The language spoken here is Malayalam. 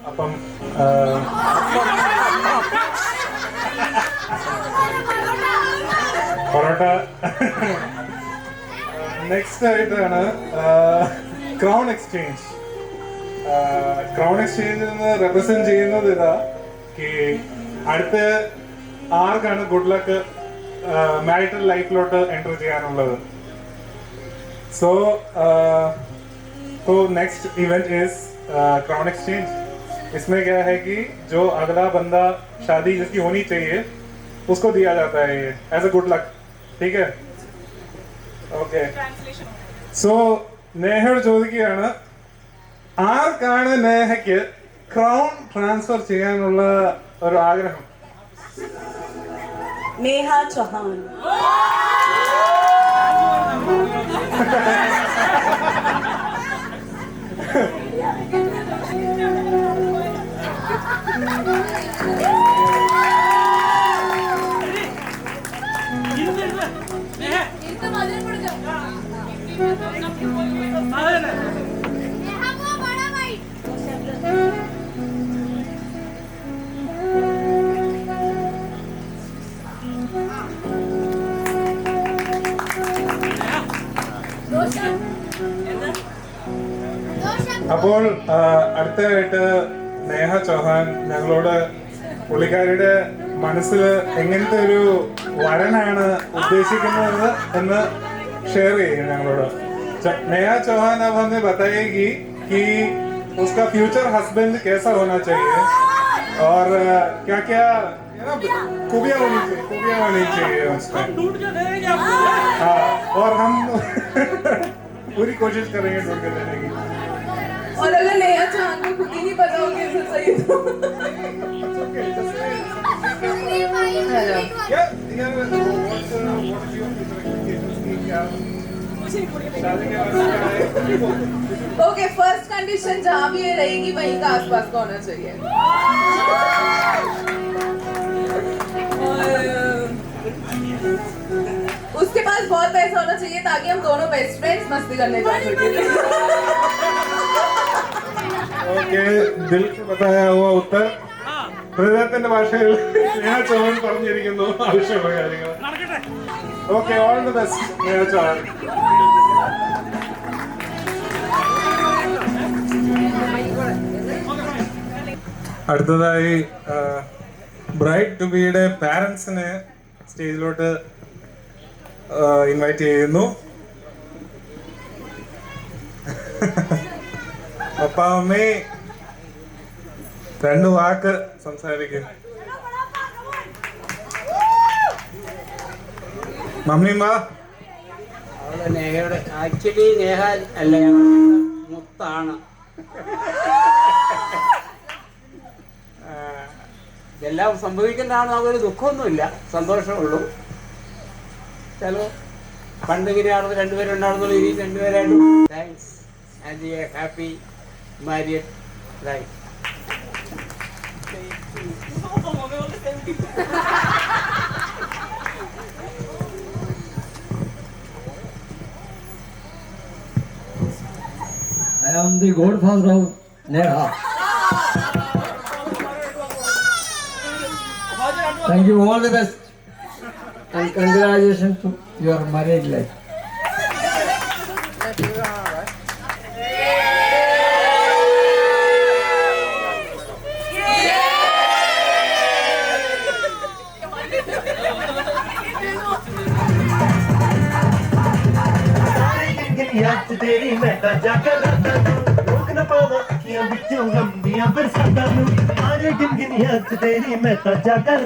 അപ്പം പൊറോട്ട. നെക്സ്റ്റ് ആയിട്ടാണ് ക്രൗൺ എക്സ്ചേഞ്ച്. ക്രൗൺ എക്സ്ചേഞ്ചിൽ നിന്ന് റെപ്രസെന്റ് ചെയ്യുന്നത് ഇതാ അടുത്ത ആർക്കാണ് good luck marital life enter ചെയ്യാനുള്ളത്. तो next event is crown exchange. इसमें क्या है कि जो अगला बंदा शादी जिसकी होनी चाहिए उसको दिया जाता है ये एज अ गुड लक. ठीक है, ओके. सो നേഹയോട് ചോദിക്കുകയാണ്, ആർക്കാണ് നേഹയ്ക്ക് ക്രൗൺ ട്രാൻസ്ഫർ ചെയ്യാനുള്ള ഒരു ആഗ്രഹം? नेहा चौहान. അപ്പോൾ അടുത്തതായിട്ട് നേഹ ചൗഹാൻ ഞങ്ങളോട് പുള്ളിക്കാരിയുടെ മനസ്സിൽ എങ്ങനത്തെ ഒരു വരനാണ് ഉദ്ദേശിക്കുന്നത് എന്ന് ഷെയർ ചെയ്യും ഞങ്ങളോട്. नेहा चौहान अब हमें बताएगी कि उसका फ्यूचर हस्बैंड कैसा होना चाहिए और क्या क्या खूबियाँ होनी चाहिए उसमें. हाँ, और हम पूरी कोशिश करेंगे ढूंढ के देने की. और अगर नेहा चौहान को खुद ही नहीं पता हो कैसे सही तो ओके. फर्स्ट कंडीशन जहाँ भी ये रहेगी वहीं का आसपास का होना चाहिए. उसके पास बहुत पैसा होना चाहिए ताकि हम दोनों बेस्ट फ्रेंड्स मस्ती करने जा सके. ओके, दिल से बताया हुआ उत्तर ഹൃദയത്തിന്റെ ഭാഷയിൽ നേഹ ചൗഹാൻ പറഞ്ഞിരിക്കുന്നു ആവശ്യമുള്ള കാര്യങ്ങൾ. Okay, all the best Neha Chauhan. അടുത്തതായി ബ്രൈഡ് ടു ബിയുടെ പാരന്റ്സിനെ സ്റ്റേജിലോട്ട് ഇൻവൈറ്റ് ചെയ്യുന്നു. പപ്പ അമ്മേ രണ്ട് വാക്ക് സംസാരിക്കും. മമ്മിമ്മ അവള് നേഹയുടെ ആക്ച്വലി നേഹ അല്ല, മുത്താണ്. ഇതെല്ലാം സംഭവിക്കുന്നതാണ്. നമുക്കൊരു ദുഃഖമൊന്നുമില്ല, സന്തോഷമുള്ളൂ. ചില പണ്ടിങ്ങനെയാണെന്ന് രണ്ടുപേരുണ്ടാണെന്നുള്ള ഇനി രണ്ടുപേരായിട്ടും thanks and a happy married life. I am the godfather of Neha. Thank you, all the best, and congratulations to your married life. तेरी मैं जाकर रोक न पावा अखियां बिचों लंबियां बरसातां नूं सारे गिन गिन याद तेरी मैं जाकर